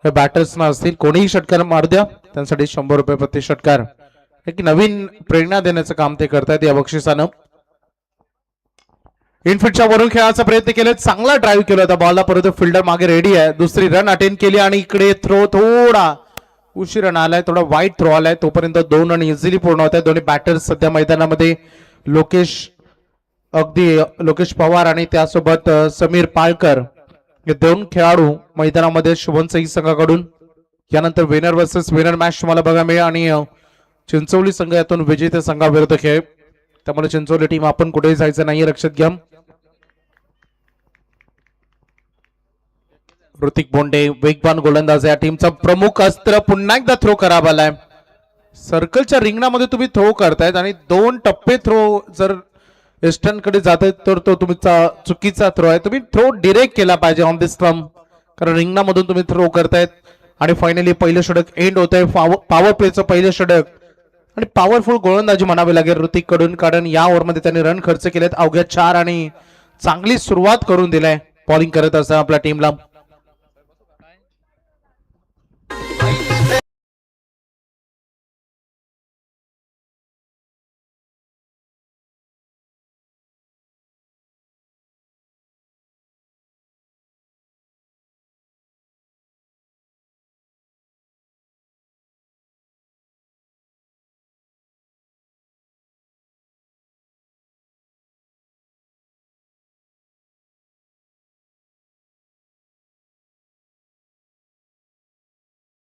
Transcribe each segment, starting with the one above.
हे बॅटर्सना असतील, कोणीही षटकार मारू द्या त्यांसाठी 100 रुपये प्रति षटकार. एक नवीन प्रेरणा देण्याचं काम ते करतायत या बक्षिसानं. इनफिटच्या वरून खेळाचा प्रयत्न केला, चांगला ड्राईव्ह केला होता बॉलला, परंतु फिल्डर मागे रेडी आहे. दुसरी रन अटेंड केली आणि इकडे थ्रो थोडा उशीर रन आलाय, थोडा वाईट थ्रो आलाय. तोपर्यंत 2 रन इझिली पूर्ण होत आहेत. दोन्ही बॅटर्स सध्या मैदानामध्ये लोकेश पवार आणि त्यासोबत समीर पाळकर हे 2 खेळाडू मैदानामध्ये शुभम सई संघाकडून. यानंतर विनर वर्सेस विनर मॅच तुम्हाला बघायला मिळेल आणि चिंचोली संघ यातून विजेते संघाविरुद्ध खेळ. त्यामुळे चिंचोली टीम आपण कुठेही जायचं नाही, लक्षात घ्या. ऋतिक बोंडे वेगवान गोलंदाज या टीमचा प्रमुख अस्त्र. पुन्हा एकदा थ्रो खराब आलाय. सर्कलच्या रिंगणामध्ये तुम्ही थ्रो करतायत आणि 2 टप्पे थ्रो जर वेस्टर्न कडे जाते तर तो तुमचा चुकीचा थ्रो आहे. तुम्ही थ्रो डिरेक्ट केला पाहिजे ऑन द स्टंप, कारण रिंगणामधून तुम्ही थ्रो करतायत. आणि फायनली पहिलं षटक एंड होत आहे. पॉवर प्लेचं पहिलं षटक आणि पॉवरफुल गोलंदाजी म्हणावी लागेल ऋतिक कडून, कारण या ओव्हरमध्ये त्यांनी रन खर्च केलेत अवघ्या 4 आणि चांगली सुरुवात करून दिलाय बॉलिंग करत असताना आपल्या टीमला.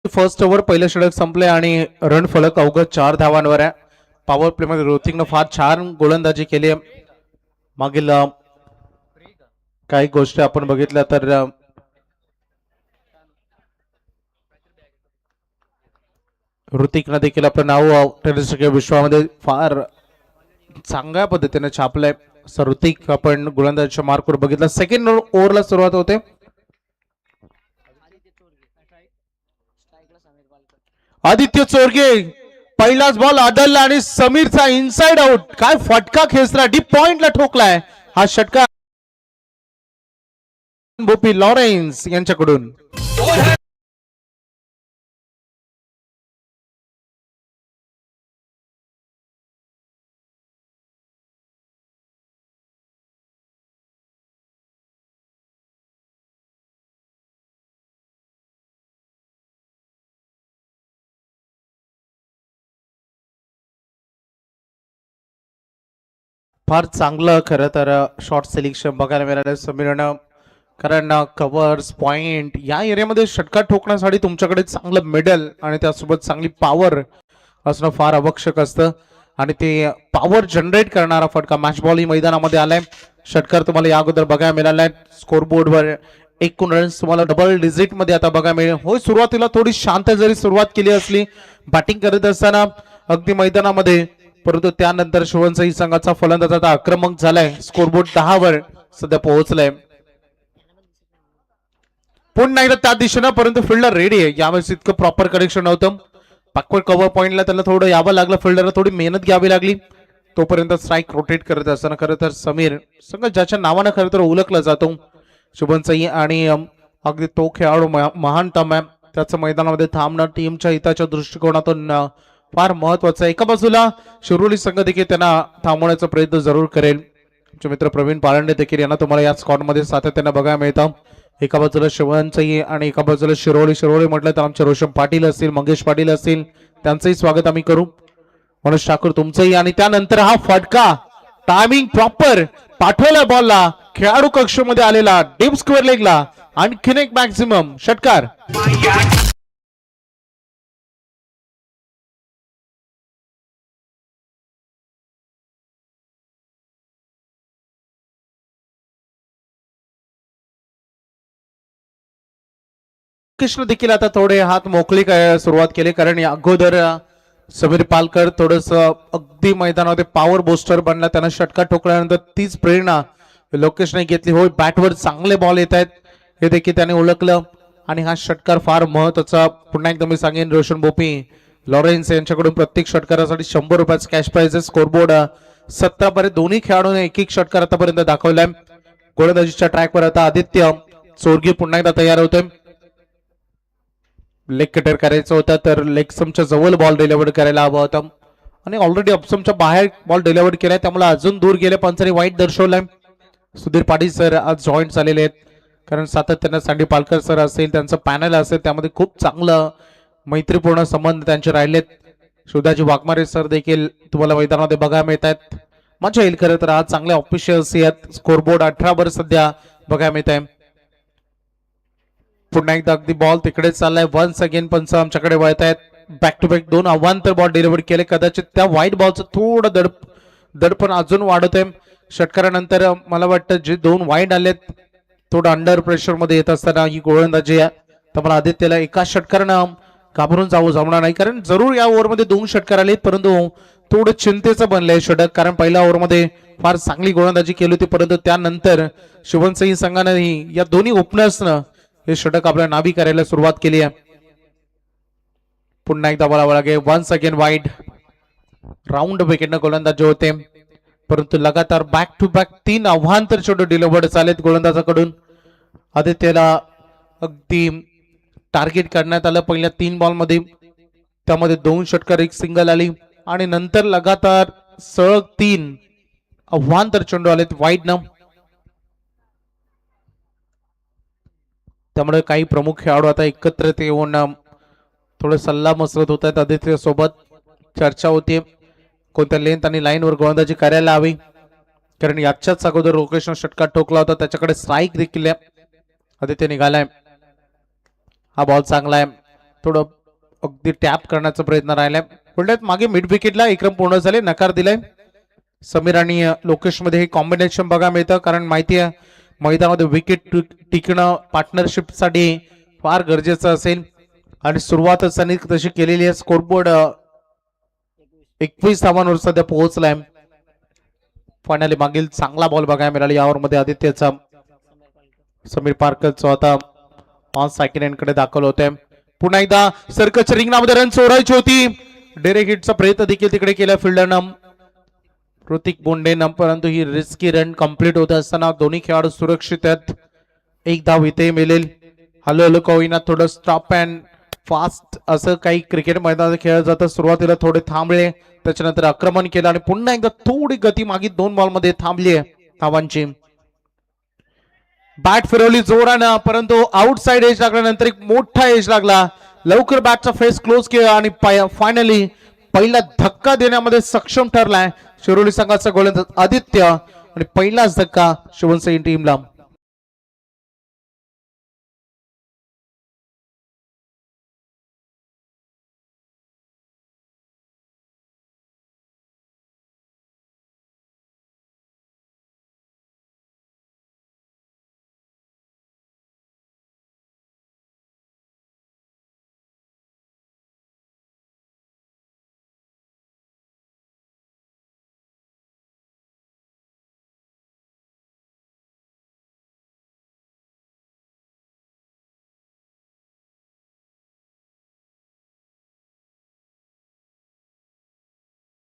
फर्स्ट ओव्हर पहिलं षटक संपले आणि रन फलक अवघड 4 धावांवर आहे. पॉवर प्ले मध्ये ऋतिकनं फार छान गोलंदाजी केली आहे. मागील काही गोष्टी आपण बघितल्या तर ऋतिकनं देखील आपलं नाव आंतरराष्ट्रीय विश्वामध्ये फार चांगल्या पद्धतीने छापलंय. ऋतिक आपण गोलंदाजीच्या मार्कवर बघितलं. सेकंड ओव्हरला सुरुवात होते. आदित्य चोरगे पहिलाच बॉल आदलला आणि समीरचा इनसाइड आउट. काय फटका खेचला, डीप पॉइंटला ठोकलाय हा षटकार बोपी लॉरेन्स यांच्याकडून. फार चांगलं खरं तर शॉर्ट सिलेक्शन बघायला मिळालं समीरनं, कारण कव्हर्स पॉइंट या एरियामध्ये षटकार ठोकण्यासाठी तुमच्याकडे चांगलं मिडल आणि त्यासोबत चांगली पॉवर असणं फार आवश्यक असतं. आणि ते पॉवर जनरेट करणारा फटका मॅच बॉल ही मैदानामध्ये आलाय. षटकार तुम्हाला या अगोदर बघायला मिळालाय. स्कोरबोर्डवर एकूण रन्स तुम्हाला डबल डिजिट मध्ये आता बघायला मिळेल. होय, सुरुवातीला थोडी शांत जरी सुरुवात केली असली बॅटिंग करत असताना अगदी मैदानामध्ये, परंतु त्यानंतर शिवसई संघाचा फलंदाज आता आक्रमक झालाय. स्कोरबोर्ड 10 वर सध्या पोहोचलाय. पुन्हा एकदा त्या दिशेनं, परंतु फिल्डर रेडी आहे. यावेळेस इतकं प्रॉपर कनेक्शन नव्हतं. बॅकवर्ड कव्हर पॉइंटला त्याला थोडं यावं लागलं, फिल्डरला थोडी मेहनत घ्यावी लागली. तोपर्यंत स्ट्राईक रोटेट करत असताना खरं तर समीर संघ ज्याच्या नावानं खरं तर ओळखला जातो शुभमसई, आणि अगदी तो खेळाडू महानतम आहे. त्याचं मैदानामध्ये थांबणं टीमच्या हिताच्या दृष्टिकोनातून फार महत्वाचं आहे. एका बाजूला शिरोली संघ देखील त्यांना थांबवण्याचा प्रयत्न जरूर करेल. तुमचे मित्र प्रवीण पाळंडे देखील यांना तुम्हाला या स्कॉटमध्ये सातत्याने बघायला मिळतं. एका बाजूला शिवसई आणि एका बाजूला शिरोली म्हटलं तर आमचे रोशन पाटील असतील, मंगेश पाटील असतील, त्यांचंही स्वागत आम्ही करू. मनोज ठाकूर तुमचंही. आणि त्यानंतर हा फटका टायमिंग प्रॉपर पाठवला बॉलला, खेळाडू कक्षामध्ये आलेला डीप स्क्वेअर लेगला, आणखीन एक मॅक्सिमम षटकार. कृष्ण देखील आता थोडे हात मोकळी सुरुवात केली, कारण या अगोदर समीर पालकर थोडस अगदी मैदानामध्ये पॉवर बूस्टर बनला. त्यानं षटकार ठोकल्यानंतर तीच प्रेरणा लोकेशने घेतली. होय, बॅटवर चांगले बॉल येत आहेत हे देखील त्याने ओळखलं आणि हा षटकार फार महत्वाचा. पुन्हा एकदा मी सांगेन, रोशन बोपी लॉरेन्स यांच्याकडून प्रत्येक षटकारासाठी 100 रुपयाचं कॅश प्राइज. स्कोरबोर्ड 17 पर्यंत दोन्ही खेळाडूंनी एक षटकार आतापर्यंत दाखवलाय. गोलंदाजीच्या ट्रॅकवर आता आदित्य चोरगे पुन्हा एकदा तयार होतोय. लेग कटर करायचं होतं तर लेग स्टंपच्या जवळ बॉल डिलिव्हर करायला हवा होता आणि ऑलरेडी ऑप्शनच्या बाहेर बॉल डिलिव्हर केलाय त्यामुळे अजून दूर गेले पंचांनी वाईट दर्शवलंय. सुधीर पाटील सर आज जॉईन झालेले आहेत कारण सातत्यानं सँडी पालकर सर असेल त्यांचं पॅनल असेल त्यामध्ये खूप चांगलं मैत्रीपूर्ण संबंध त्यांचे राहिलेत. शिवदाजी वाघमारे सर देखील तुम्हाला मैदानामध्ये बघायला मिळत आहेत. मजा येईल खरं तर आज चांगले ऑफिशियल्स आहेत. स्कोरबोर्ड 18 वर सध्या बघायला मिळत आहे. पुन्हा एकदा अगदी बॉल तिकडे चाललाय. वन्स अगेन पंच आमच्याकडे वळत आहेत. बॅक टू बॅक दोन अव्हांतर बॉल डिलिव्हर केले. कदाचित त्या व्हाईट बॉलचं थोडं दडपण अजून वाढत आहे. षटकारानंतर मला वाटतं जे दोन वाईड आलेत थोडं अंडर प्रेशर मध्ये येत असताना ही गोलंदाजी आहे त्यामुळे आदित्यला एका षटकारानं घाबरून जमणार नाही कारण जरूर या ओव्हरमध्ये दोन षटकार आलेत परंतु थोडं चिंतेचं बनलंय षटक कारण पहिल्या ओव्हरमध्ये फार चांगली गोलंदाजी केली होती परंतु त्यानंतर शिवनसिंह संघानेही या दोन्ही ओपनर्सनं हे षटक आपल्या नावी करायला सुरुवात केली आहे. पुन्हा एकदा बोलावं लागेल. वन्स अगेन वाईड राऊंड विकेटनं गोलंदाजी होते परंतु लगातार बॅक टू बॅक तीन आव्हांतर छोटे डिलिव्हर्ड चालेत गोलंदाजाकडून. आदित्यला अगदी टार्गेट करण्यात आलं पहिल्या 3 बॉलमध्ये त्यामध्ये 2 षटकार एक सिंगल आली आणि नंतर लगातार सलग 3 आव्हांतर चेंडू आलेत वाईडनं. त्यामुळे काही प्रमुख खेळाडू आता एकत्रित येऊन थोडं सल्ला मसरत होत आहेत. आदित्य सोबत चर्चा होती कोणत्या लेंथ आणि लाईनवर गोलंदाजी करायला हवी कारण याच्याच अगोदर रोकेशन षटकार ठोकला होता त्याच्याकडे स्ट्राईक देखील आहे. आदित्य निघालाय. हा बॉल चांगला आहे. थोडं अगदी टॅप करण्याचा प्रयत्न राहिलाय. पुढल्यात मागे मिड विकेटला एक रन पूर्ण झाले नकार दिलाय. समीर आणि लोकेश मध्ये हे कॉम्बिनेशन बघा मिळतं कारण माहिती आहे मैदानामध्ये विकेट टिकणं पार्टनरशिप साठी फार गरजेचं असेल आणि सुरुवातच त्यांनी तशी केलेली आहे. स्कोरबोर्ड 21 धावांवर सध्या पोहोचलाय. फायनली मागील चांगला बॉल बघायला मिळाला यावर मध्ये आदित्यचा. समीर पारकरचा आता ऑन सेकंड एंड कडे दाखल होते. पुन्हा एकदा सर्कलच्या रिंगणामध्ये रन चोरायची होती. डायरेक्ट हिटचा प्रयत्न देखील तिकडे केला फिल्डरनं ऋतिक बोंडेनं परंतु ही रिस्की रन कंप्लीट होत असताना दोन्ही खेळाडू सुरक्षित आहेत. एक धाव इथे मिळेल. हलो हलो कोईना थोडं स्टॉप अँड फास्ट असं काही क्रिकेट मैदानात खेळलं जातं. सुरुवातीला थोडे थांबले त्याच्यानंतर आक्रमण केलं आणि पुन्हा एकदा थोडी गती मागे 2 बॉलमध्ये थांबली आहे धावांची. बॅट फिरवली जोरानं परंतु आउटसाइड एज लागल्यानंतर एक मोठा एज लागला. लवकर बॅटचा फेस क्लोज केला आणि फायनली पहिला धक्का देण्यामध्ये सक्षम ठरलाय शिरोली संघाचा गोलंदाज आदित्य आणि पहिलाच धक्का शिवनसिंह टीमला.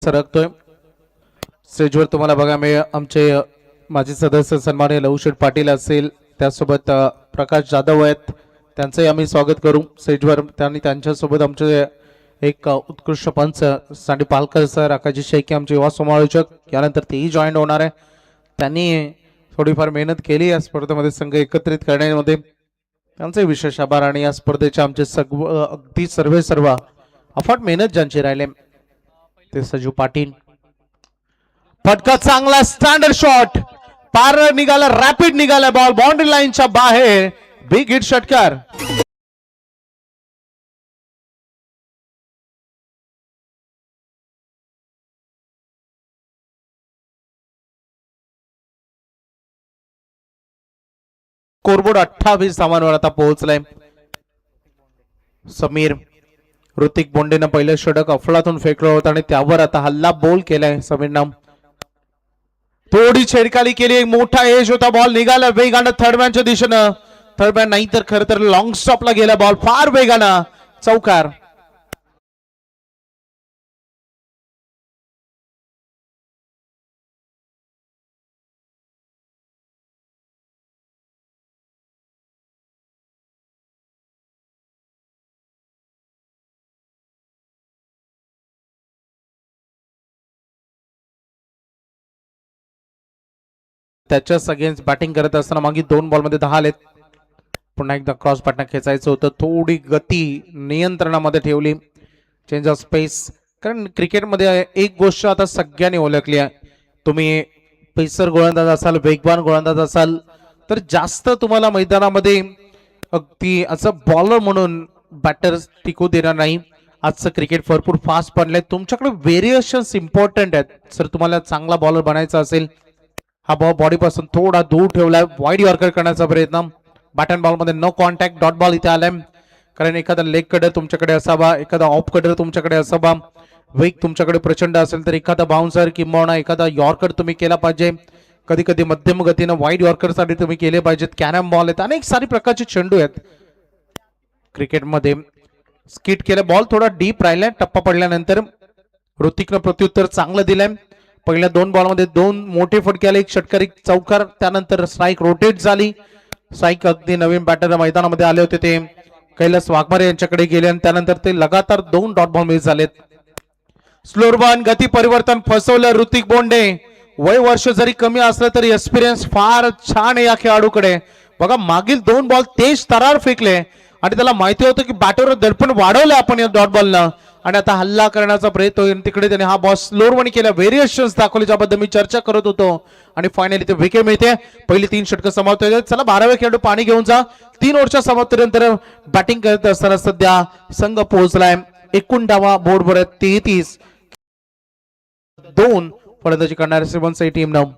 सरकतोय स्टेजवर तुम्हाला बघा मी आमचे माजी सदस्य सन्माननीय लवशेठ पाटील असेल त्यासोबत प्रकाश जाधव आहेत त्यांचंही आम्ही स्वागत करू स्टेजवर. त्यांनी त्यांच्यासोबत आमचे एक उत्कृष्ट पंच सँडी पालकर सर आकाजी शेळके आमचे युवा समालोचक यानंतर तेही जॉईन होणार आहे. त्यांनी थोडीफार मेहनत केली या स्पर्धेमध्ये संघ एकत्रित करण्यामध्ये त्यांचे विशेष आभार आणि या स्पर्धेचे आमचे अगदी सर्व अफाट मेहनत ज्यांची राहिले ते सजू पाटील. फटका चांगला स्टँडर्ड शॉट पार निघाला रॅपिड निघाला बॉल बाउंड्री लाईनच्या बाहेर बिग हिट षटकार. स्कोरबोर्ड 28 धावांवर आता पोहोचलाय. समीर ऋतिक बोंडेनं पहिलं षटक अफलातून फेकलं होतं आणि त्यावर आता हल्ला बोल केलाय समीरनं. थोडी छेडखाली केली मोठा एज होता बॉल निघाला वेगानं थर्डमॅनच्या दिशेनं. थर्डमॅन नाही तर खरं तर लॉंग स्टॉपला गेला बॉल फार वेगानं चौकार. त्याच्याच अगेन्स्ट बॅटिंग करत असताना मागे 2 बॉलमध्ये 10 आलेत. पुन्हा एकदा क्रॉस बॅटनं खेचायचं होतं, थोडी गती नियंत्रणामध्ये ठेवली, चेंज ऑफ स्पेस. कारण क्रिकेटमध्ये एक गोष्ट आता सगळ्यांनी ओळखली आहे, तुम्ही पेसर गोलंदाज असाल, वेगवान गोलंदाज असाल, तर जास्त तुम्हाला मैदानामध्ये अगदी असं बॉलर म्हणून बॅटर टिकू देणार नाही. आजचं क्रिकेट भरपूर फास्ट बनलंय, तुमच्याकडे व्हेरिएशन्स इम्पॉर्टंट आहेत. सर तुम्हाला चांगला बॉलर बनायचा असेल, हा बॉल बॉडीपासून थोडा दूर ठेवलाय, वाईड यॉर्कर करण्याचा प्रयत्न. बॅट अँड बॉल मध्ये नो कॉन्टॅक्ट, डॉट बॉल इथे आलाय. कारण एखादा लेग कटर तुमच्याकडे असावा, एखादा ऑफ कटर तुमच्याकडे असावा, वेग तुमच्याकडे प्रचंड असेल तर एखादा बाउन्सर किंवा एखादा यॉर्कर तुम्ही केला पाहिजे. कधी कधी मध्यम गतीनं वाईड यॉर्कर साठी तुम्ही केले पाहिजेत. कॅरम बॉल आहेत, अनेक सारी प्रकारचे चेंडू आहेत क्रिकेटमध्ये. स्किट केलं, बॉल थोडा डीप राहिलाय, टप्पा पडल्यानंतर ऋतिकनं प्रत्युत्तर चांगलं दिलंय. पहिल्या 2 बॉलमध्ये 2 मोठे फटके आले, एक षटकारी चौकार, त्यानंतर स्ट्राईक रोटेट झाली. स्ट्राईक अगदी नवीन बॅटर मैदानामध्ये आले होते ते कैलास वाघमारे यांच्याकडे गेले आणि त्यानंतर ते लगातार 2 डॉट बॉल मिस झालेत. स्लोअर बॉल गती परिवर्तन फसवलं ऋतिक बोंडे. वय वर्ष जरी कमी असलं तरी एक्सपिरियन्स फार छान आहे या खेळाडूकडे. बघा मागील 2 बॉल तेज तरार फेकले आणि त्याला माहिती होतं की बॅटरवर दडपण वाढवलं आपण या डॉट बॉलनं आणि आता हल्ला करण्याचा प्रयत्न होईल. तिकडे त्याने हा बॉल स्लोअर वणी केला, व्हेरिएशन्स दाखवले ज्याबद्दल मी चर्चा करत होतो आणि फायनली ते विकेट मिळते. पहिली 3 षटकं समाप्त होते. चला 12व्या खेळाडू पाणी घेऊन जा. 3 ओव्हरच्या समाप्तीनंतर बॅटिंग करत असताना सध्या संघ पोहोचलाय 51 धावा बोर्डवर 33. 2 फलंदाजी करणारे श्रीवंश टीम नाव.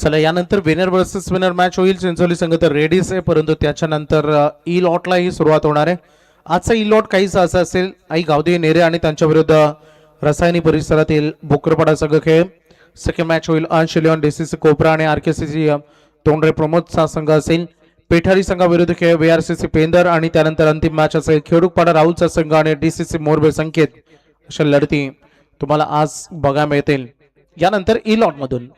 चला यानंतर विनर वर्सेस विनर मॅच होईल. चिंचोली संघ तर रेडीच आहे, परंतु त्याच्यानंतर ई लॉटला ही सुरुवात होणार आहे. आजचा ई लॉट काहीच असं असेल, आई गावदे नेरे आणि त्यांच्या विरुद्ध रसायनी परिसरातील बोकरपाडा संघ खेळ. सेकंड मॅच होईल अंश लिओन डीसीसी कोपरा आणि आरकेसीसी तोंडरे प्रमोदचा संघ असेल. पेठारी संघाविरुद्ध खेळ VRCC पेंदर आणि त्यानंतर अंतिम मॅच असेल खेडूकपाडा राहुलचा संघ आणि DCC मोरबे संकेत. अशा लढती तुम्हाला आज बघायला मिळतील. यानंतर ई लॉट मधून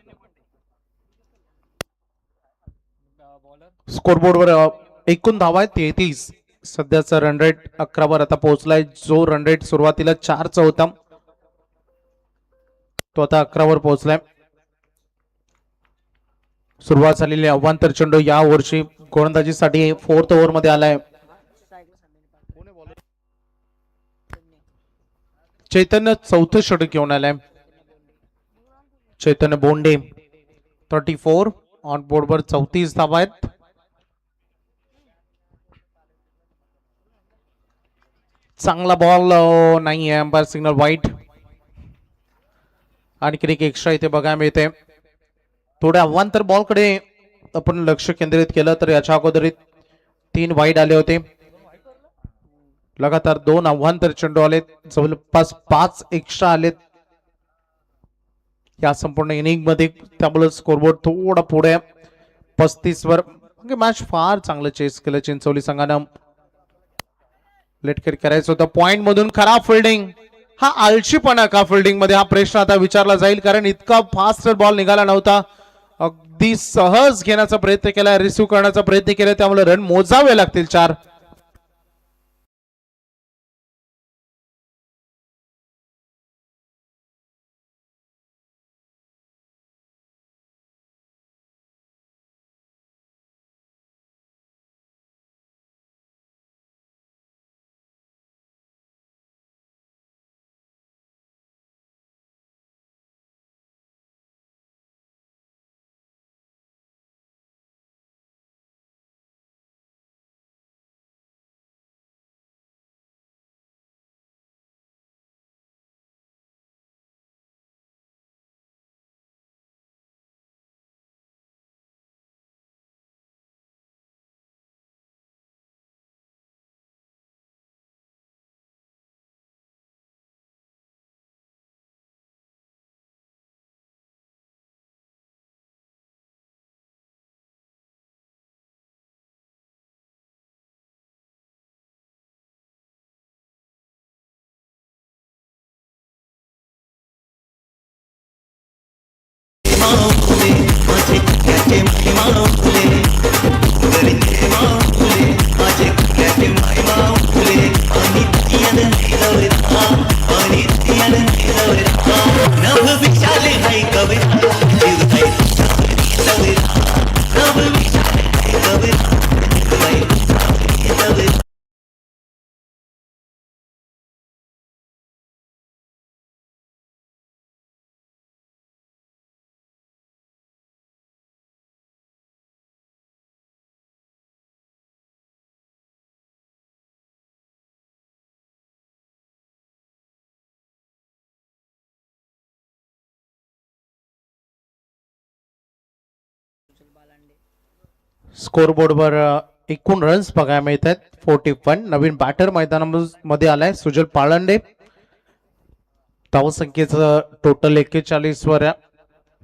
स्कोरबोर्डवर एकूण धावा आहेत 33. सध्याचा रन रेट 11 वर आता पोहोचलाय. जो रन रेट सुरुवातीला 4 चा होता तो आता 11 वर पोहोचलाय. सुरुवात झालेली अवांतर चेंडू या वर्षी गोलंदाजीसाठी 4th ओव्हर मध्ये आलाय. चैतन्य 4थं षटक घेऊन आलाय. चैतन्य बोंडे 34 ऑन बोर्ड वर 34 धावा आहेत. चांगला बॉल नाहीये, अंपायर सिग्नल वाईट. आणखी एक एक्स्ट्रा इथे बघायला मिळते. थोड्या अवांतर बॉल कडे आपण लक्ष केंद्रित केलं तर याच्या अगोदरीत 3 वाईड आले होते. लगातार 2 अवांतर चेंडू आलेत, जवळपास 5 एक्स्ट्रा आलेत या संपूर्ण इनिंग मध्ये. त्यामुळे स्कोरबोर्ड थोडा पुढे 35 वर. मॅच फार चांगलं चेस केलं चिंचोली संघानं. लेटकेट करायचं होतं पॉइंट मधून. खराब फिल्डिंग, हा आळशीपणा का फिल्डिंग मध्ये, हा प्रश्न आता विचारला जाईल. कारण इतका फास्ट बॉल निघाला नव्हता. अगदी सहज घेण्याचा प्रयत्न केला, रिसिव्ह करण्याचा प्रयत्न केला, त्यामुळे रन मोजावे लागतील 4. स्कोरबोर्डवर एकूण रन्स बघायला मिळत आहेत 41. नवीन बॅटर मैदानामध्ये आलाय सुजल पाळंडे. धावसंख्येचं टोटल 41 वर आहे.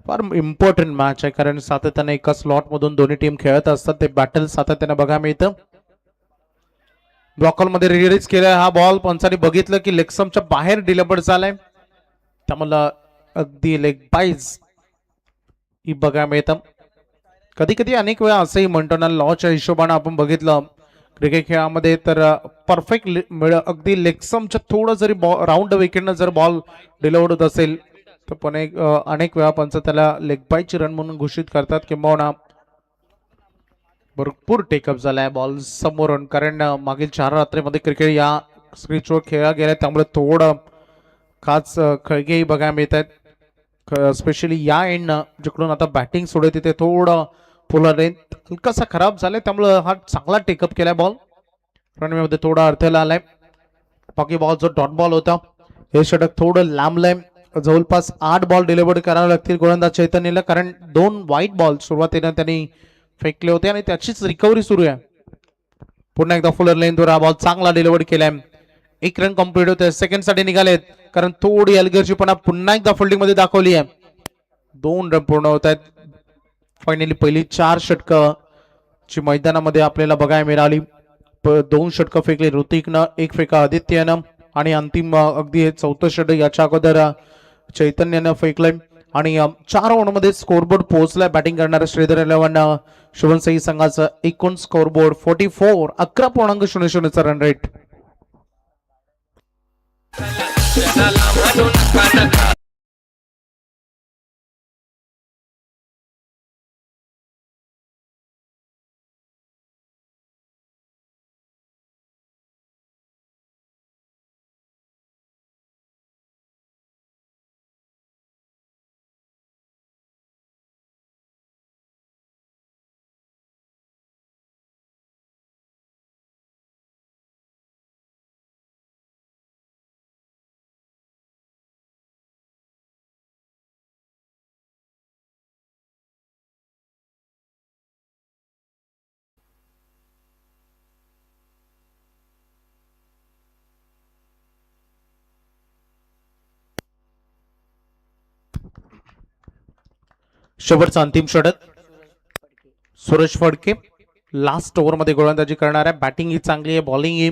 फार इम्पॉर्टंट मॅच आहे कारण सातत्याने एका स्लॉट मधून दोन्ही टीम खेळत असतात. ते बॅटल सातत्याने बघायला मिळतं. ब्लॉकल मध्ये रिलीज केलाय हा बॉल. पंचाने बघितलं की लेगस्टंपच्या बाहेर डिलिव्हर झालाय. त्यामुळे अगदी लेग बाईज ही बघायला मिळतं. कधी कधी अनेक वेळा असंही म्हणतो ना, लॉच्या हिशोबाने आपण बघितलं क्रिकेट खेळामध्ये तर परफेक्ट अगदी लेगस्टंपच्या थोडं जरी राऊंड विकेटनं जर बॉल डिलिव्हर्ड होत असेल तर पण अनेक वेळा पंच त्याला लेग बायची रन म्हणून घोषित करतात. किंबहुना भरपूर टेकअप झालाय बॉल समोरून कारण मागील 4 रात्रीमध्ये क्रिकेट या स्क्रीचवर खेळला गेला. त्यामुळे थोडं खास खळगेही बघायला मिळत आहेत. स्पेशली या एंडनं जिकडून आता बॅटिंग सुरू आहे तिथे थोडं पोलर रेंज हलकासा खराब झालाय. त्यामुळे हा चांगला टेकअप केलाय बॉल. रनवे मध्ये थोडा अडथळा आलाय. बाकी बॉल जो डॉट बॉल होता हे षटक थोडं लांबलंय. जवळपास 8 बॉल डिलिव्हर करावे लागतील गोलंदाज चैतन्यला कारण 2 व्हाईट बॉल सुरुवातीला त्यांनी फेकले होते आणि त्याचीच रिकव्हरी सुरू आहे. पुन्हा एकदा फुलर लेनवर हा बॉल चांगला डिलिव्हर केलाय. 1 रन कम्प्लीट होते. सेकंड साठी निघालेत कारण थोडी अलगर्जीपणा पुन्हा एकदा फिल्डिंग मध्ये दाखवली आहे. 2 रन पूर्ण होत आहेत. फायनली पहिली 4 षटकं ची मैदानामध्ये आपल्याला बघायला मिळाली. 2 षटकं फेकली ऋतिकनं, 1 फेका आदित्यनं आणि अंतिम अगदी हे 4थं षटक याच्या अगोदर चैतन्यानं फेकलंय. आणि 4 ओव्हरमध्ये स्कोरबोर्ड पोहोचलाय बॅटिंग करणाऱ्या श्रीधर 11 शुभमसाई संघाचं. एकूण स्कोरबोर्ड 44 11.00 चा रन रेट. शेवटचं अंतिम षटक सुरेश फडके लास्ट ओव्हर मध्ये गोलंदाजी करणार आहे. बॅटिंग ही चांगली आहे, बॉलिंग ही.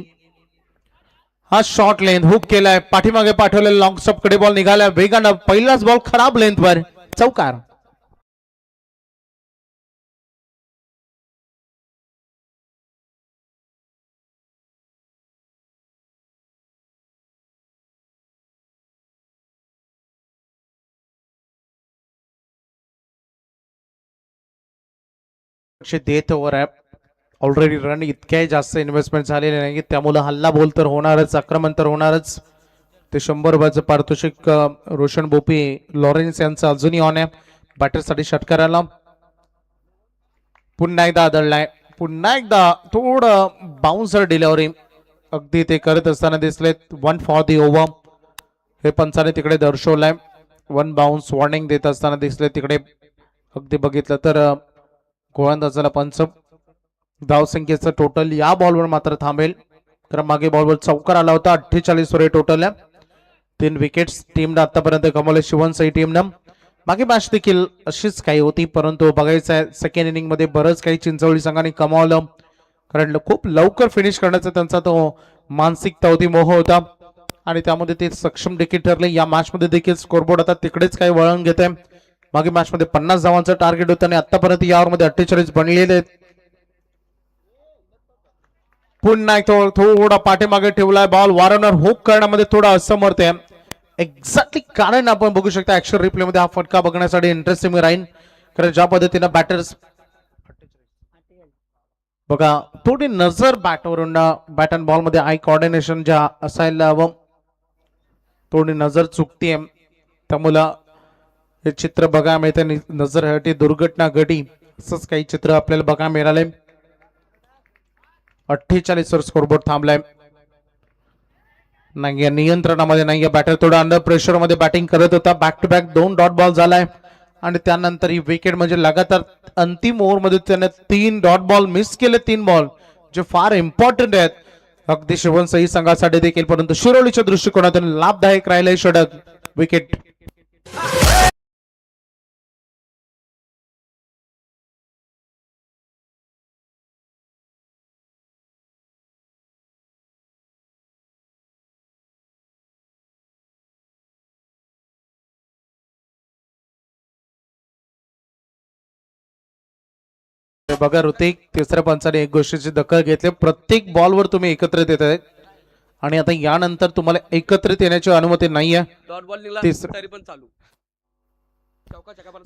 हा शॉर्ट लेंथ हुक केलाय, पाठीमागे पाठवलेला लॉंग स्टॉप कडे बॉल निघालाय वेगानं. पहिलाच बॉल खराब लेंथवर चौकार. देत ओव्हर आहे. ऑलरेडी रन इतक्याही जास्त इन्व्हेस्टमेंट झालेले नाही त्यामुळे हल्ला बोल तर होणारच, आक्रमण तर होणारच. ते 100 रुपयाचं पारितोषिक रोशन बोपी लॉरेन्स यांचं अजूनही ऑन आहे. बॅटरसाठी षटकाराला पुन्हा एकदा आदळलाय. पुन्हा एकदा थोडं बाउन्सर डिलिव्हरी अगदी ते करत असताना दिसले. 1 फॉर दी ओव्हर हे पंचाने तिकडे दर्शवलंय. 1 बाउन्स वॉर्निंग देत असताना दिसले तिकडे. अगदी बघितलं तर गोलंदाजाला पंच. धावसंख्येचं टोटल या बॉलवर मात्र थांबेल कारण मागे बॉलवर चौकार आला होता. 48 वर टोटल आहे. 3 विकेट्स टीमनं आतापर्यंत कमवले शिवनसाई टीमनं. मागे मॅच देखील अशीच काही होती परंतु बघायचं आहे सेकंड इनिंग मध्ये बरंच काही चिंचवली संघाने कमावलं कारण खूप लवकर फिनिश करण्याचा त्यांचा तो मानसिकता होती, मोह होता आणि त्यामध्ये ते सक्षम देखील ठरले. या मॅच मध्ये देखील स्कोरबोर्ड आता तिकडेच काही वळण घेत आहे. मागे मॅच मध्ये 50 धावांचं टार्गेट होतं आणि आतापर्यंत यावर मध्ये 48 बनलेले आहेत. पुन्हा थोडा पाठीमागे ठेवलाय बॉल. वारंवार हुक करण्यामध्ये थोडा असमर्थ आहे. एक्झॅक्टली कारण आपण बघू शकता ऍक्शन रिप्ले मध्ये हा फटका बघण्यासाठी इंटरेस्टिंग राहील कारण ज्या पद्धतीने बॅटर्स बघा थोडी नजर बॅटवरून बॅट अँड बॉल मध्ये आय कोऑर्डिनेशन ज्या असायला हवं थोडी नजर चुकतीये त्यामुळं हे चित्र बघा मिळते. नजर हटी दुर्घटना घटी असंच काही चित्र आपल्याला बघा मिळाले. 48 वर स्कोरबोर्ड थांबलाय. नियंत्रणामध्ये नाही. बॅटर थोडा अंडर प्रेशर मध्ये बॅटिंग करत होता. Back to back 2 dot ball झालाय आणि त्यानंतर ही विकेट म्हणजे लगातार अंतिम ओव्हरमध्ये त्याने 3 डॉट बॉल मिस केले, 3 बॉल जे फार इम्पॉर्टंट आहेत अगदी शिवनसई संघासाठी देखील, परंतु शिरोलीच्या दृष्टिकोनातून लाभदायक राहिले षटक विकेट. बघा ऋतिक, तिसऱ्या पंचाने एक गोष्टीची दखल घेतली, प्रत्येक बॉलवर तुम्ही एकत्रित येत आहे आणि आता यानंतर तुम्हाला एकत्रित येण्याची अनुमती नाहीये.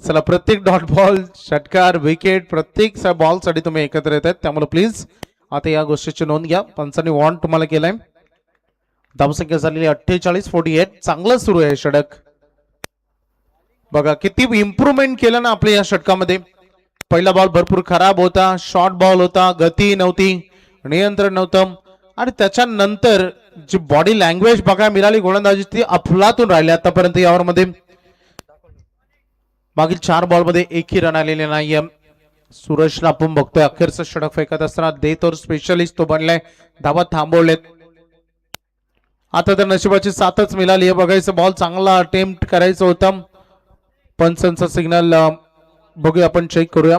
चला, प्रत्येक डॉट बॉल, षटकार, विकेट, प्रत्येक बॉल साठी तुम्ही एकत्र येत आहेत, त्यामुळे प्लीज आता या गोष्टीची नोंद घ्या. पंचांनी वॉर्न तुम्हाला केलाय. धावसंख्या झालेली 48-48. चांगलं सुरू आहे षटक. बघा किती इम्प्रुव्हमेंट केलं ना आपल्या या षटकामध्ये. पहिला बॉल भरपूर खराब होता, शॉर्ट बॉल होता, गती नव्हती, नियंत्रण नव्हतं आणि त्याच्यानंतर जी बॉडी लँग्वेज बघा मिळाली गोलंदाजी ती अफलातून राहिली आतापर्यंत यावरमध्ये. मागील 4 बॉलमध्ये एकही रन आलेले नाहीये. सूरजला आपण बघतोय अखेरचं षटक फेकत असताना देतोर स्पेशलिस्ट तो बनलाय, धावा थांबवलेत. आता तर नशिबाची साथच मिळाली आहे. बघायचं बॉल चांगला अटेम्प्ट करायचं होतं. पंचांचा सिग्नल बघूया, आपण चेक करूया.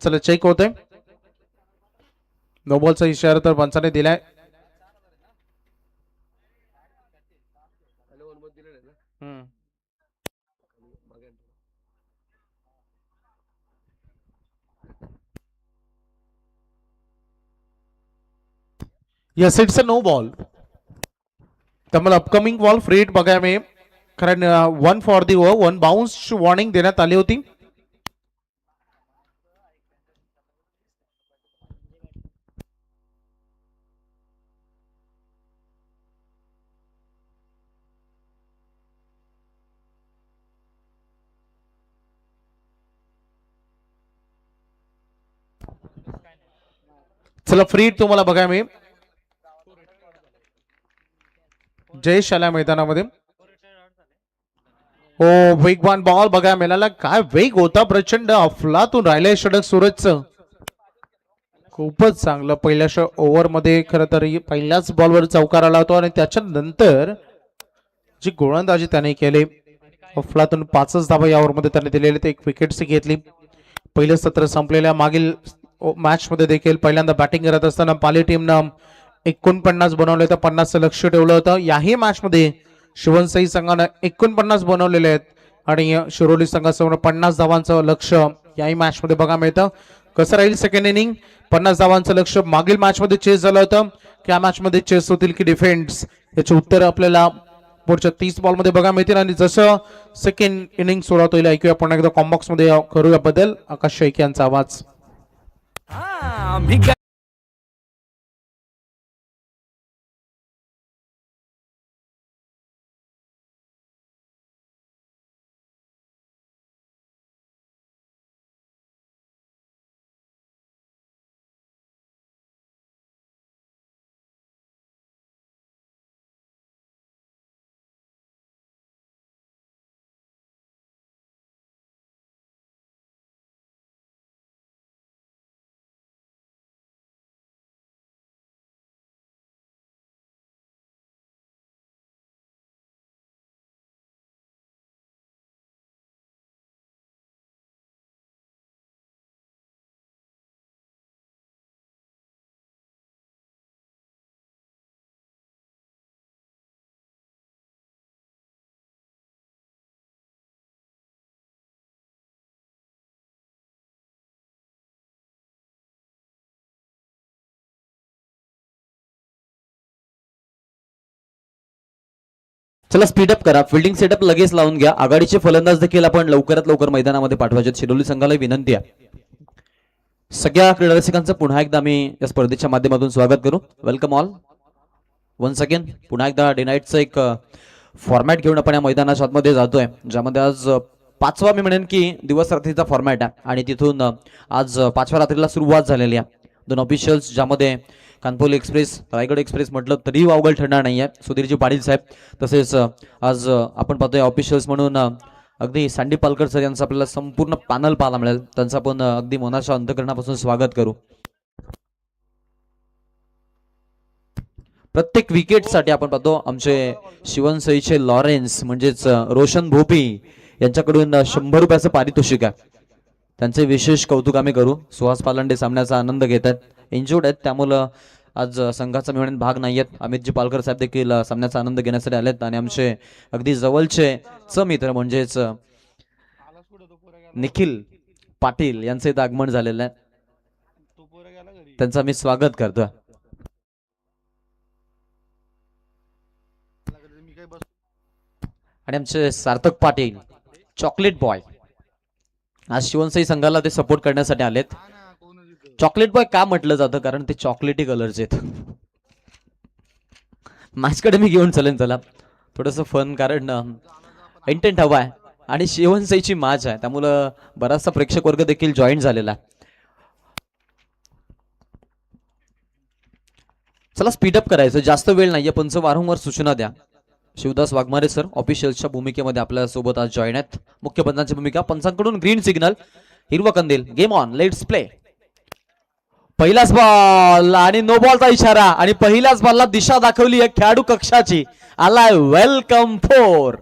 चला चेक होतंय. नो बॉलचा इशारा तर पंचाने दिलाय. Yes, it's a no ball. त्यामुळे अपकमिंग बॉल फ्री हिट बघायला मिळेल, कारण 1 for the over, 1 bounce warning देण्यात आली होती. चला, फ्री हिट तुम्हाला बघायला मिळेल. जयेश आला मैदानामध्ये. हो, वेगवान बॉल बघायला मिळाला. काय वेग होता, प्रचंड अफलातून राहिलंय षटक सूरजचं. खूपच चांगलं पहिल्या ओव्हर मध्ये खरं तर पहिल्याच बॉलवर चौकार आला होता आणि त्याच्यानंतर जी गोलंदाजी त्याने केली अफलातून 5च धावा या ओव्हर मध्ये त्याने दिलेले, ते एक विकेट घेतली. पहिलं सत्र संपलेल्या मागील मॅच मध्ये देखील पहिल्यांदा बॅटिंग करत असताना पाली टीमनं 49 बनवले तर 50चं लक्ष ठेवलं होतं. याही मॅच मध्ये शिवनसई संघानं 49 बनवलेले आहेत आणि शिरोली संघासमोर 50 धावांचं लक्ष याही मॅच मध्ये बघा मिळतं. कसं राहील सेकंड इनिंग? 50 धावांचं लक्ष मागील मॅच मध्ये चेस झालं होतं, त्या मॅच मध्ये चेस होतील की डिफेन्स, याचे उत्तर आपल्याला पुढच्या 30 बॉल मध्ये बघा मिळतील. आणि जसं सेकंड इनिंग सुरुवात होईल ऐकूया आपण एकदा कॉम्बॉक्स मध्ये करूया बदल. आकाश शेख यांचा आवाज. चला स्पीडअप करा, फिल्डिंग सेटअप लगेच लावून घ्या. आघाडीचे फलंदाज देखील आपण लवकरात लवकर मैदानामध्ये पाठवायचे. शिरोली संघाला विनंती आहे. सगळ्या क्रीडा रसिकांचं पुन्हा एकदा आम्ही या स्पर्धेच्या माध्यमातून स्वागत करू. Welcome all once again. पुन्हा एकदा डे नाईटचं एक फॉर्मॅट घेऊन आपण या मैदानाच्या आतमध्ये जातोय, ज्यामध्ये आज 5वा मी म्हणेन की दिवस रात्रीचा फॉर्मॅट आहे आणि तिथून आज 5व्या रात्रीला सुरुवात झालेली आहे. दोन ऑफिशियल्स ज्यामध्ये कानपोली एक्सप्रेस रायगड एक्सप्रेस म्हटलं तरी वावगळ ठरणार नाही आहे. सुधीरजी पाटील साहेब तसेच आज आपण पाहतोय ऑफिशियल्स म्हणून अगदी सँडी पालकर सर यांचं आपल्याला संपूर्ण पॅनल पाहायला मिळेल. त्यांचं आपण अगदी मनाच्या अंतकरणापासून स्वागत करू. प्रत्येक विकेटसाठी आपण पाहतो आमचे शिवनसईचे लॉरेन्स म्हणजेच रोशन भोपी यांच्याकडून 100 रुपयाचं पारितोषिक आहे. त्यांचे विशेष कौतुक आम्ही करू. सुहास पालंडे सामन्याचा आनंद घेत आहेत, इंजुर्ड आहेत, त्यामुळं आज संघाचा मी म्हणेन भाग नाही आहेत. अमितजी पालकर साहेब देखील सामन्याचा आनंद घेण्यासाठी आलेत आणि आमचे अगदी जवळचे मित्र म्हणजेच निखिल पाटील यांचे इथं आगमन झालेलं आहे. त्यांचं मी स्वागत करतो. आणि आमचे सार्थक पाटील चॉकलेट बॉय आज शिवनसई संघाला ते सपोर्ट करण्यासाठी आलेत. चॉकलेट बॉय का म्हटलं जातं कारण ते चॉकलेटी कलरचे आहेत. मॅचकडे मी घेऊन चलेन चला थोडंसं फन, कारण इंटेंट हवा आहे आणि शिवनसईची मॅच आहे त्यामुळं बराचसा प्रेक्षक वर्ग देखील जॉईन झालेला आहे. चला स्पीडअप करायचं, जास्त वेळ नाहीये. पंच वारंवार सूचना द्या. शिवदास वाघमारे सर ऑफिशियल्सच्या भूमिकेमध्ये आपल्या सोबत आज जॉईन आहेत. मुख्य पंचांची भूमिका, पंचांकडून ग्रीन सिग्नल, हिरवा कंदील, गेम ऑन, लेट्स प्ले. पहिलाच बॉल आणि नो बॉलचा इशारा आणि पहिल्याच बॉलला दिशा दाखवली आहे खेळाडू कक्षाची. आलाय वेलकम 4.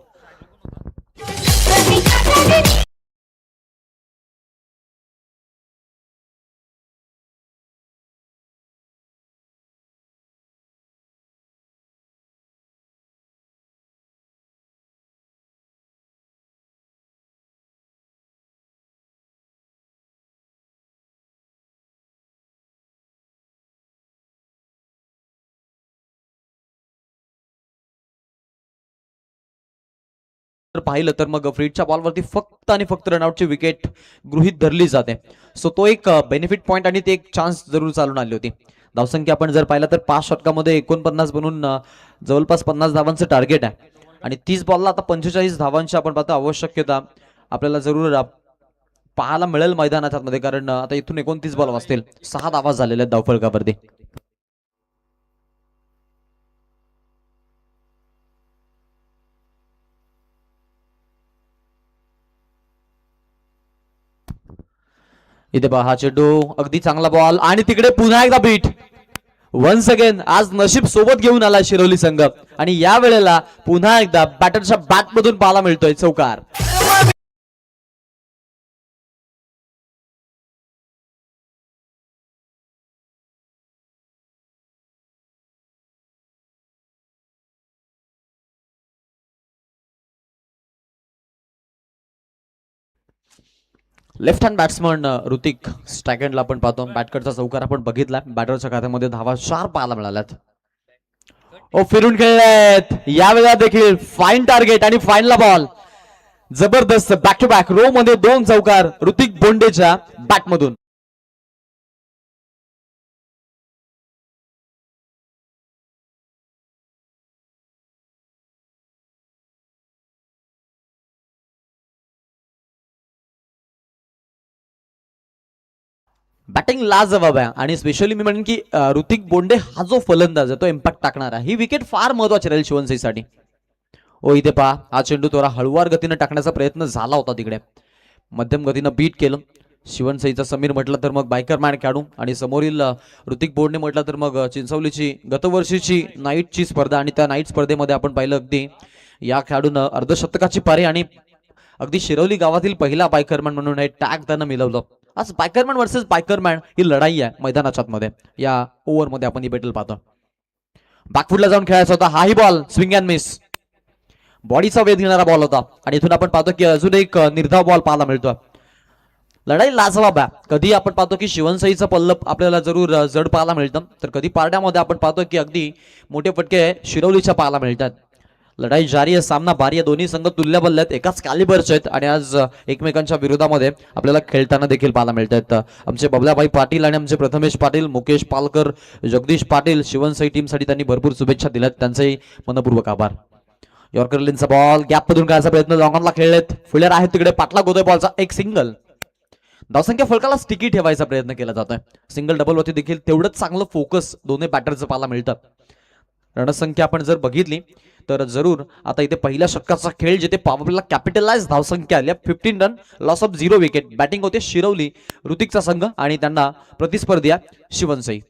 पाहिलं तर मग फ्रीडच्या बॉलवरती फक्त आणि फक्त रनआउटची विकेट गृहीत धरली जाते. सो तो एक बेनिफिट पॉइंट आणि ते एक चान्स जरूर चालून आली होती. धावसंख्या आपण जर पाहिलं तर 5 षटकामध्ये 49 बनून जवळपास 50 धावांचं टार्गेट आहे आणि 30 बॉलला आता 45 धावांची आपण पाहतो आवश्यकता आपल्याला जरूर पाहायला मिळेल मैदानाच्या मध्ये, कारण आता इथून 29 बॉल वाजतील. 6 धावा झालेल्या आहेत धावफलकावरती. इथे पहा हा चेंडू, अगदी चांगला बॉल आणि तिकडे पुन्हा एकदा बीट. वन्स अगेन आज नशीब सोबत घेऊन आला शिरोली संघ आणि या वेळेला पुन्हा एकदा बॅटरच्या बॅट मधून पाहायला मिळतोय चौकार. लेफ्ट हँड बॅट्समन ऋतिक स्टॅगनला आपण पाहतो. बॅटकडचा चौकार आपण बघितला. बॅटरच्या खात्यामध्ये धावा 4 पाहायला मिळाल्यात. ओ फिरून खेळलेत यावेळेला देखील फाईन टार्गेट आणि फाईनला बॉल. जबरदस्त बॅक टू बॅक रो मध्ये 2 चौकार ऋतिक बोंडेच्या बॅटमधून. बॅटिंग लाजवाब आहे आणि स्पेशली मी म्हणेन की ऋतिक बोंडे हा जो फलंदाज आहे तो इम्पॅक्ट टाकणार आहे. ही विकेट फार महत्वाची राहील शिवनसईसाठी. ओ इथे पहा हा चेंडू थोडा हळुवार गतीने टाकण्याचा प्रयत्न झाला होता, तिकडे मध्यम गतीनं बीट केलं. शिवनसईचा समीर म्हटलं तर मग बायकर मॅन खेळाडू आणि समोरील ऋतिक बोंडे म्हटलं तर मग चिंचवलीची गतवर्षीची नाईटची स्पर्धा आणि त्या नाईट स्पर्धेमध्ये आपण पाहिलं अगदी या खेळाडूनं अर्धशतकाची पारी आणि अगदी शिरवली गावातील पहिला बायकरमॅन म्हणून हे टॅग त्यानं मिळवलं. आज बायकरमॅन वर्सेस बायकरमॅन ही लढाई आहे मैदानाच्या मध्ये. या ओव्हरमध्ये आपण ही बॅटल पाहतो. बॅकफुटला जाऊन खेळायचा होता. हाही बॉल स्विंग अँड मिस, बॉडीचा वेध घेणारा बॉल होता आणि इथून आपण पाहतो की अजून एक निर्धाव बॉल पाहायला मिळतो. लढाई लाजवाब आहे. कधी आपण पाहतो की शिवनसईचं पल्लप आपल्याला जरूर जड पाहायला मिळतं, तर कधी पारड्यामध्ये आपण पाहतो की अगदी मोठे फटके शिरवलीच्या पाहायला मिळतात. लढाई जारी आहे, सामना भारी आहे. दोन्ही संघ तुल्यबल आहेत, एकाच कॅलिबरचे आहेत आणि आज एकमेकांच्या विरोधामध्ये आपल्याला खेळताना देखील पाहायला मिळतात. आमचे बबलाभाई पाटील आणि आमचे प्रथमेश पाटील, मुकेश पालकर, जगदीश पाटील शिवनसई टीमसाठी त्यांनी भरपूर शुभेच्छा दिल्यात, त्यांचेही मनपूर्वक आभार. यॉर्करलिनचा बॉल गॅप मधून काढायचा प्रयत्न, लॉंगॉनला खेळलेत. फिल्डर आहेत तिकडे, पाटला गोदय बॉलचा एक सिंगल. धावसंख्या फलकाला स्टिकी ठेवायचा प्रयत्न केला जातोय. सिंगल डबल वरती देखील तेवढंच चांगलं फोकस दोन्ही बॅटरचं पाहायला मिळतं. रणसंख्या आपण जर बघितली तर जरूर आता इथे पहिल्या षटकाचा खेळ जिथे पॉवर प्लेला कॅपिटलाइज धावसंख्या आल्या 15 run loss of 0 wicket. Batting होते शिरवली ऋतिकचा संघ आणि त्यांना प्रतिस्पर्धी शिवनसई.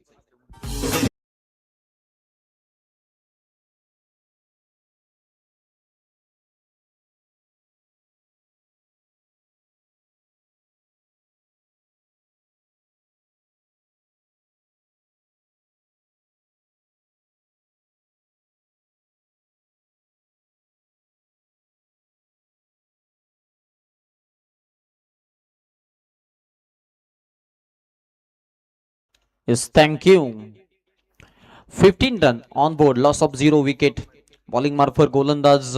Yes, thank you. 15 run on board loss of 0 wicket. Bowling मार्फत गोलंदाज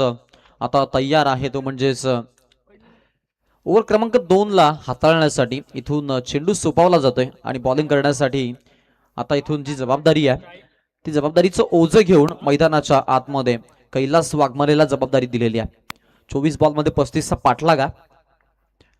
आता तयार आहे तो म्हणजेच ओव्हर क्रमांक 2 ला हाताळण्यासाठी इथून चेंडू सोपावला जातोय आणि बॉलिंग करण्यासाठी आता इथून जी जबाबदारी आहे ती जबाबदारीचं ओझं घेऊन मैदानाच्या आतमध्ये कैलास वाघमारेला जबाबदारी दिलेली आहे. 24 बॉलमध्ये 35चा पाठलाग आहे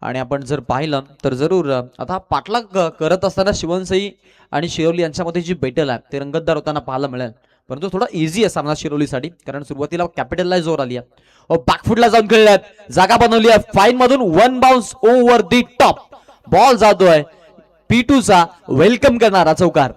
आणि आपण जर पाहिलं तर जरूर आता पाठलाग करत असताना शिवनसई आणि शिरोली यांच्यामध्ये जी बॅटल आहे ते रंगतदार होताना पाहायला मिळेल. परंतु थोडा इझी आहे सामना शिरोलीसाठी कारण सुरुवातीला कॅपिटलला जोर आली आहे. बॅकफुटला जाऊन खेळल्यात जागा बनवली आहे. फाईन मधून वन बाउन्स ओव्हर दी टॉप. बॉल जातोय P2 चा वेलकम करणारा चौकार.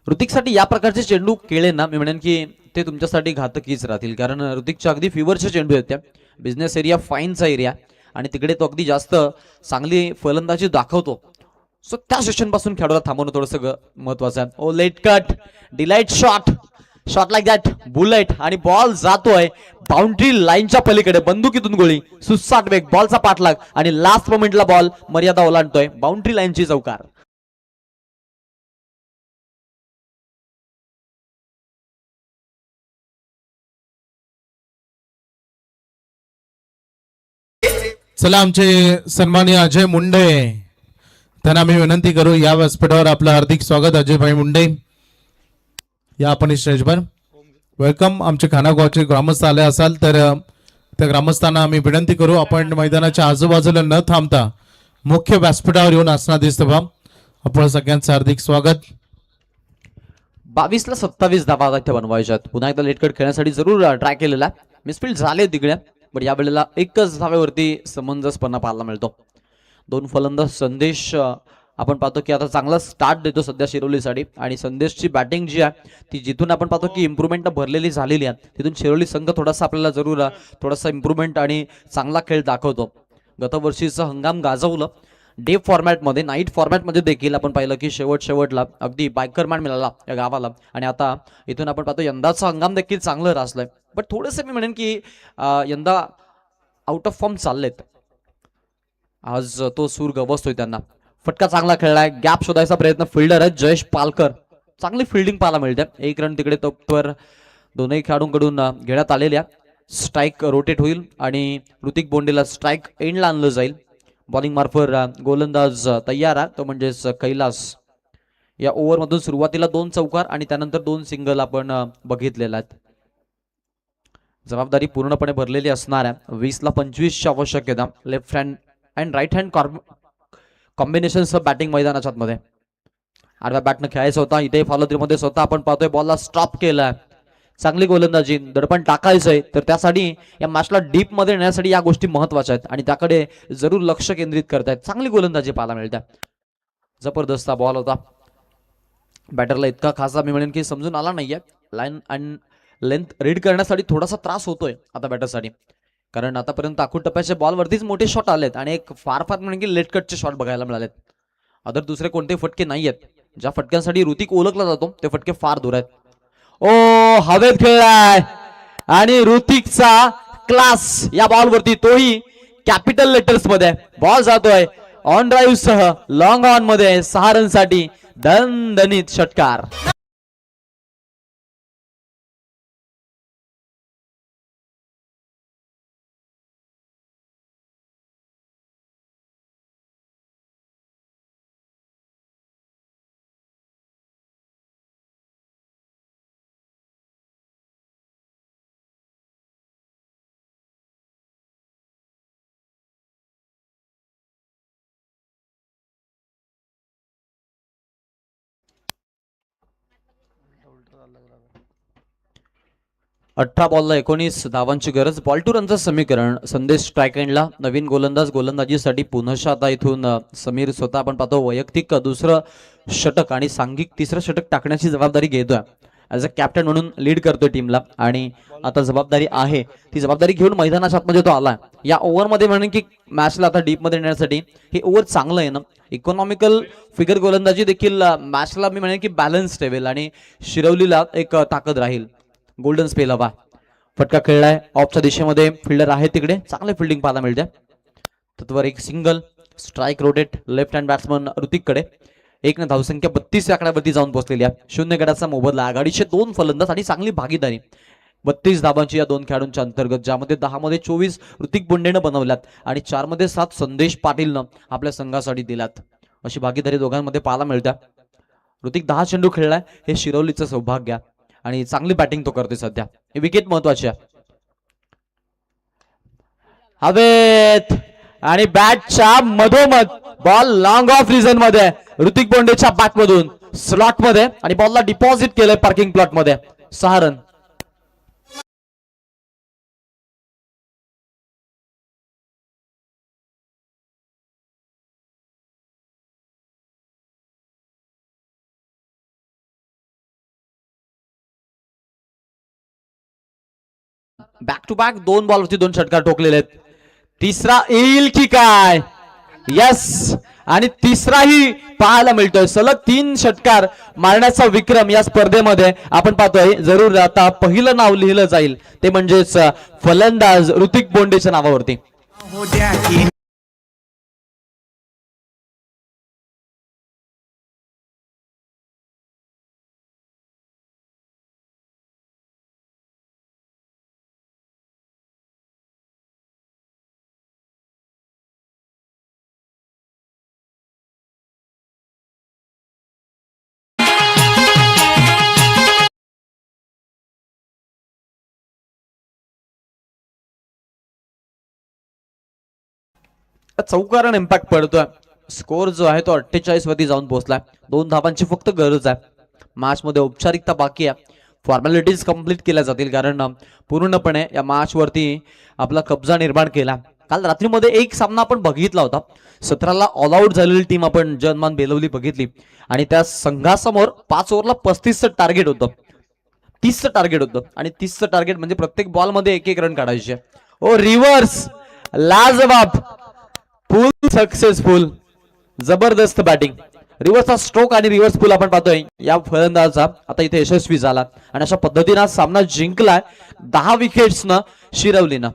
ऋतिकसाठी या प्रकारचे चेंडू केले ना मी म्हणेन की ते तुमच्यासाठी घातकीच राहतील कारण ऋतिकच्या अगदी फिवरचे चेंडू आहेत त्या. बिझनेस एरिया फाईनचा एरिया आणि तिकडे तो अगदी जास्त चांगली फलंदाजी दाखवतो. सो त्या सेशन पासून खेळायला थांबवणं थोडंसं महत्वाचं आहे. Oh late cut delight shot shot like that bullet आणि बॉल जातोय बाउंड्री लाईनच्या पलीकडे. बंदुकीतून गोळी सुसाट वेग बॉलचा पाठलाग आणि लास्ट मोमेंटला बॉल मर्यादा ओलांडतोय. बाउंड्री लाईनची चौकार. चला आमचे सन्माननीय अजय मुंडे त्यांना मी विनंती करू या व्यासपीठावर आपलं हार्दिक स्वागत. अजयभाई मुंडे या आपण स्टेजवर वेलकम. आमचे खानागावचे ग्रामस्थ आले असाल तर त्या ग्रामस्थांना आम्ही विनंती करू आपण मैदानाच्या आजूबाजूला न थांबता मुख्य व्यासपीठावर येऊन असणार व्हा. आपण सगळ्यांचं हार्दिक स्वागत. 22 ला 27 धावा इथे बनवायच्यात. पुन्हा एकदा लेटकट खेळण्यासाठी जरूर ट्राय केलेला मिसफील्ड झाले तिकडे पण या वेळेला एकच धावेवरती समंजसपणा पाहायला मिळतो. दोन फलंदाज संदेश आपण पाहतो की आता चांगला स्टार्ट देतो सध्या शिरोलीसाठी आणि संदेशची बॅटिंग जी आहे ती जिथून आपण पाहतो की इम्प्रूव्हमेंट भरलेली झालेली आहे तिथून शिरोली संघ थोडासा आपल्याला जरूर थोडासा इम्प्रूव्हमेंट आणि चांगला खेळ दाखवतो. गतवर्षीचं हंगाम गाजवलं डे फॉर्मॅटमध्ये नाईट फॉर्मॅटमध्ये देखील आपण पाहिलं की शेवटला अगदी बायकरमॅन मिळाला या गावाला आणि आता इथून आपण पाहतो यंदाचा हंगाम देखील चांगलं रासलंय. बट थोडंसं मी म्हणेन की यंदा आउट ऑफ फॉर्म चाललेत. आज तो सूर गवसतोय त्यांना. फटका चांगला खेळलाय. गॅप शोधायचा प्रयत्न फिल्डर आहे जयेश पालकर. चांगली फिल्डिंग पाहायला मिळते. एक रन तिकडे तोपर दोनही खेळाडूंकडून घेण्यात आलेल्या. स्ट्राईक रोटेट होईल आणि ऋतिक बोंडेला स्ट्राईक एंडला आणलं जाईल. बॉलिंग मार्फत गोलंदाज तयार आहे तो म्हणजेच कैलास. या ओव्हरमधून सुरुवातीला 2 चौकार आणि त्यानंतर 2 सिंगल आपण बघितलेला आहेत. जबाबदारी पूर्णपणे भरलेली असणार आहे. 20 ला 25 ची आवश्यकता. Left hand and right hand combination batting मैदानाच्या मध्ये आडव्या बॅटनं खेळायचं होता. इथे फॉलोथ्रीमध्ये स्वतः आपण पाहतोय बॉलला स्टॉप केलाय. चांगली गोलंदाजी दडपण टाकायचंय तर त्यासाठी या मॅचला डीप मध्ये नेण्यासाठी या गोष्टी महत्वाच्या आहेत आणि त्याकडे जरूर लक्ष केंद्रित करतायत. चांगली गोलंदाजी पाहायला मिळते. जबरदस्त बॉल होता. बॅटरला इतका खासा मी म्हणेन की समजून आला नाहीये. लाईन अँड लेंथ रीड करण्यासाठी थोडासा त्रास होतोय आता बॅटरसाठी कारण आतापर्यंत आखूड टप्प्याच्या बॉलवरतीच मोठे शॉट आलेत आणि एक फार म्हणेन की लेट कटचे शॉट बघायला मिळालेत. अदर दुसरे कोणते फटके नाही आहेत. ज्या फटक्यांसाठी ऋतिक ओळखला जातो ते फटके फार दूर आहेत. ओ हवेत खेळलाय आणि ऋतिकचा क्लास या बॉलवरती तोही कॅपिटल लेटर्स मध्ये. बॉल जातोय ऑन ड्राईव्ह सह लॉंग ऑन मध्ये 6 रनसाठी दणदणीत षटकार. 18 बॉलला 19 धावांची गरज. बॉल टू रनचं समीकरण. संदेश स्ट्राईक एंडला. नवीन गोलंदाज गोलंदाजीसाठी पुन्हा आता इथून समीर स्वतः आपण पाहतो वैयक्तिक दुसरं षटक आणि सांघिक तिसरं षटक टाकण्याची जबाबदारी घेतोय. ॲज अ कॅप्टन म्हणून लीड करतोय टीमला आणि आता जबाबदारी आहे ती जबाबदारी घेऊन मैदानाच्या आतमध्ये तो आला. या ओव्हरमध्ये म्हणेन की मॅचला आता डीपमध्ये नेण्यासाठी हे ओव्हर चांगलं आहे ना. इकॉनॉमिकल फिगर गोलंदाजी देखील मॅचला मी म्हणेन की बॅलन्स ठेवेल आणि शिरवलीला एक ताकद राहील. गोल्डन स्पेल हवा. फटका खेळलाय ऑफच्या दिशेमध्ये. फिल्डर आहे तिकडे. चांगले फिल्डिंग पाहायला मिळते. तत्वर एक single. Strike rotate left hand batsman ऋतिककडे. एक धावसंख्या 32 आकड्यावरती जाऊन पोहोचलेली आहे. 0 गडाचा मोबदला. आघाडीचे 2 फलंदाज आणि चांगली भागीदारी. 32 धाबांची या 2 खेळाडूंच्या अंतर्गत, ज्यामध्ये 10 मध्ये 24 ऋतिक बोंडेनं बनवल्यात आणि 4 मध्ये 7 संदेश पाटीलनं आपल्या संघासाठी दिल्यात. अशी भागीदारी दोघांमध्ये पाहायला मिळते. ऋतिक 10 चेंडू खेळलाय. हे शिरवलीचं सौभाग्य आणि चांगली बॅटिंग तो करतोय सध्या. ही विकेट महत्वाची आहे. हवेत आणि बॅटच्या मधोमध बॉल लॉंग ऑफ रिझन मध्ये ऋतिक बोंडेच्या बॅट मधून स्लॉट मध्ये आणि बॉलला डिपॉझिट केलंय पार्किंग प्लॉट मध्ये. 6 रन. बॅक टू बॅक 2 बॉलवरती 2 षटकार ठोकलेले आहेत. तिसरा येईल की काय? यस. आणि तिसराही पाहायला मिळतोय. सलग 3 षटकार मारण्याचा विक्रम या स्पर्धेमध्ये आपण पाहतोय. जरूर आता पहिलं नाव लिहिलं जाईल ते म्हणजेच फलंदाज ऋतिक बोंडेच्या नावावरती. चौकार इम्पॅक्ट पडतोय. स्कोर जो आहे तो 48 वरती जाऊन पोहोचलाय. 2 धावांची फक्त गरज आहे. मॅच मध्ये औपचारिकता बाकी आहे. फॉर्मॅलिटीज कम्प्लीट केल्या जातील कारण पूर्णपणे या मॅच वरती आपला कब्जा निर्माण केला. काल रात्रीमध्ये एक सामना आपण बघितला होता. 17ला ऑल आउट झालेली टीम आपण जनमान बेलवली बघितली आणि त्या संघासमोर 5 ओव्हरला 35चं टार्गेट होतं. 30चं टार्गेट होतं आणि 30चं टार्गेट म्हणजे प्रत्येक बॉल मध्ये 1-1 रन काढायचे. ओ रिव्हर्स लाजवाब. फुल सक्सेसफुल. जबरदस्त बॅटिंग. रिव्हर्सचा स्ट्रोक आणि रिव्हर्स पुल आपण पाहतोय या फलंदाजाचा आता इथे यशस्वी झाला आणि अशा पद्धतीने सामना जिंकलाय 10 विकेट्सनं शिरवलीनं.